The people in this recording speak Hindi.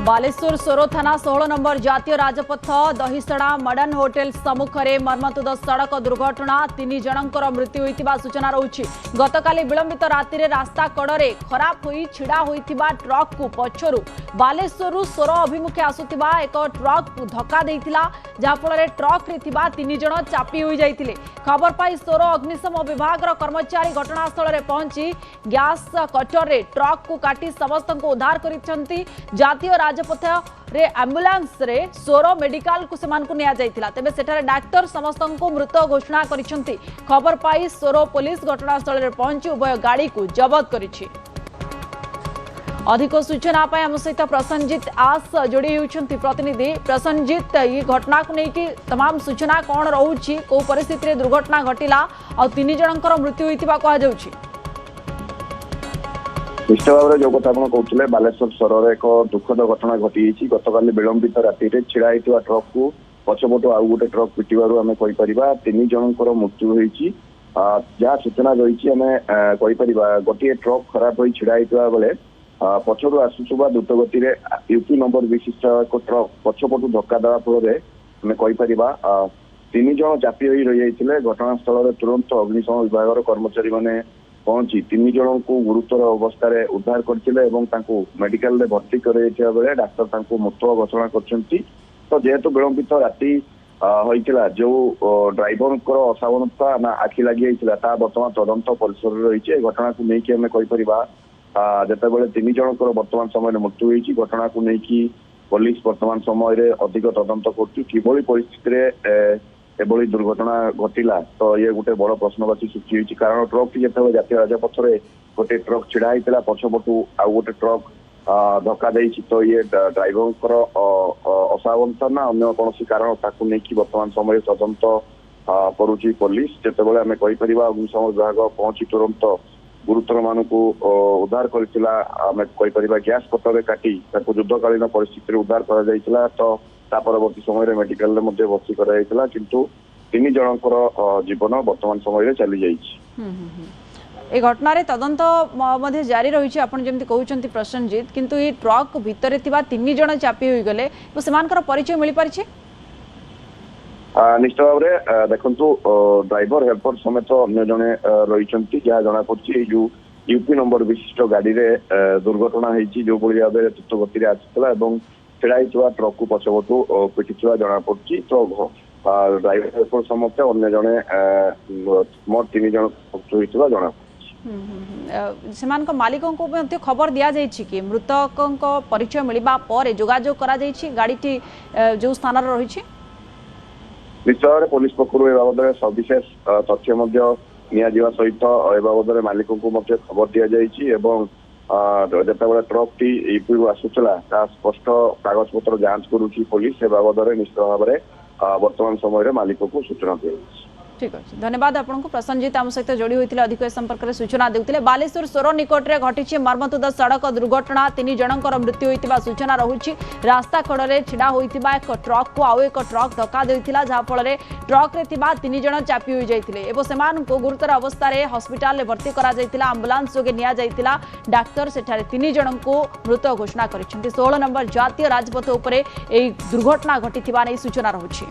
बालेश्वर सोरो थाना 16 नंबर जातीय राजपथ दहीसड़ा मॉडर्न होटेल सम्मुखें मर्मन्तुद सड़क दुर्घटना 3 जनकर मृत्यु होता सूचना रही। गतकाली विलंबित राति रास्ता कड़े खराब हो छिड़ा होता ट्रक को पछरु बालेश्वर सोर अभिमुखे आसुवा एक ट्रक धक्का देता जहाँफल ट्रक रे 3 जन चापी हो जाते। खबर पाई सोर अग्निशम विभाग कर्मचारी घटनास्थल में पहुंची गैस कटर रे ट्रक को काटी समस्त को उद्धार कर जातीय राजपथ रे एम्बुलेंस रे सोर मेडिकल को सेमान को निया जाइतिला। तेबे सेठारे डाक्टर समस्त को मृत घोषणा करिसेंती। खबर पाई सोर पुलिस घटनास्थल रे पहुंची उभय गाड़ी को जब्त करिछि। अधिक सूचना पाई हम सहित प्रसन्नजीत आस जोड़ी होउछंती प्रतिनिधि। प्रसन्नजीत, ये घटना को लेकिन तमाम सूचना कौन रहुछि, को परिस्थिति रे दुर्घटना घटिला आ 3 जनकर मृत्यु होइतिबा कहा जाउछि? निश्चित भाव में जो कथा आप कहते बालेश्वर सहर एक दुखद घटना घटी गतकाली विलंबित राति छिड़ा होता ट्रक को पछपटू आउ गोटे ट्रक पिटिबार आम कहीपर 3 जनकर मृत्यु होती। जहाँ सूचना रही आम कहीपर गोटे ट्रक खराब हो छिड़ा होता बेले पछरू आसुवा द्रुत गति यूपी नंबर विशिष्ट एक ट्रक पछपटू धक्का देवा फल आम कहीपर 3 जन चापी हो रही जाते। घटनास्थल में तुरंत अग्निशम विभाग कर्मचारी मैंने पहुंची 3 जन को गुरुतर अवस्था उद्धार करते मेडिकल रे भर्ती करे डाक्तर मृत घोषणा कर। तो जेहेतु विलंबित राति होता जो ड्राइवर असावधानता ना आखि लगी होता बर्तमान तदंत परिसर रही। घटना को लेकिन आम कहीपर जिते बड़े 3 जनकर बर्तमान समय मृत्यु होती। घटना को लेकिन पुलिस बर्तमान समय अधिक तदंत कर परिस्थिति एभली दुर्घटना घटिला। तो ये गोटे बड़ प्रश्नवाची सृष्टि होती कारण ट्रक टी जो जातीय राजपथ में गोटे ट्रक छिड़ा होता पछपटू आउ गोटे ट्रक धक्का दे। तो ये ड्राइवर असावधानता ना अन्य कौन कारण ताकू नहीं बर्तमान समय तदंत करुच्ची पुलिस। जिते आम कहीपर अग्निशम विभाग पहुंची तुरंत गुरुतर मान को उद्धार करथिला। आम कहीपर गैस कटर काटी युद्धकालीन परिस्थिति उद्धार कर। तो परवर्ती समय मेडिकल भर्ती कराइला किंतु 3 जनकर जीवन वर्तमान समय चली जाइए। घटना रे तदंत मध्य जारी रही आपन जेमति कहउचंती प्रसन्नजीत, किंतु ये ट्रक भितरे थिबा 3 जन चापी होई गले तो सेमानकर परिचय मिली परिछि? निश्चित भाव में देखंतु ड्राइवर हेल्पर समेत अन्य जने रही जहाँ जना पड़छि जो यूपी नंबर विशिष्ट गाड़ी रे दुर्घटना होती जो भाई भाव द्रुत गति आसाला छिड़ा होता ट्रक को पछपटू पिटी जना पड़ी। तो ड्राइवर हेल्पर समस्त अन्य जने मोट 3 जन होता जना पड़ी। मालिकों को खबर दि जाए कि मृतकों परिचय मिलवा पर जोगाजोग करा गाड़ी जो स्थान रही? निश्चित भाव में पुलिस पक्षर ए बाबद सविशेष तथ्य निया सहित ए बाबद मालिकों को खबर दि जाए। जिते ट्रक टी यूपी को आसूला स्पष्ट कागज पत्र जांच करुच्ची पुलिस ए बाबद निश्चित भाव में वर्तमान समय मालिक को सूचना दी। ठीक अच्छे, धन्यवाद आपको। प्रसन्नजीत आम सहित जोड़ी होते अधिक संपर्क में सूचना देते। बालेश्वर सोर निकट में घटी मर्मन्तुद सड़क दुर्घटना 3 जनकर मृत्यु होता सूचना रही। रास्ता कड़े छिड़ा होता एक ट्रक को आउ एक ट्रक धक्का देता जहाँफल ट्रक रे 3 जन चापी हो जाते और गुरुतर अवस्था हस्पिटाल में भर्ती करा आम्बुलांस जोगे निया जाइतिला। डाक्तर सेठारे 3 जन को मृत घोषणा कर। 16 नंबर जातीय राजपथ उपरे दुर्घटना घटी सूचना रही।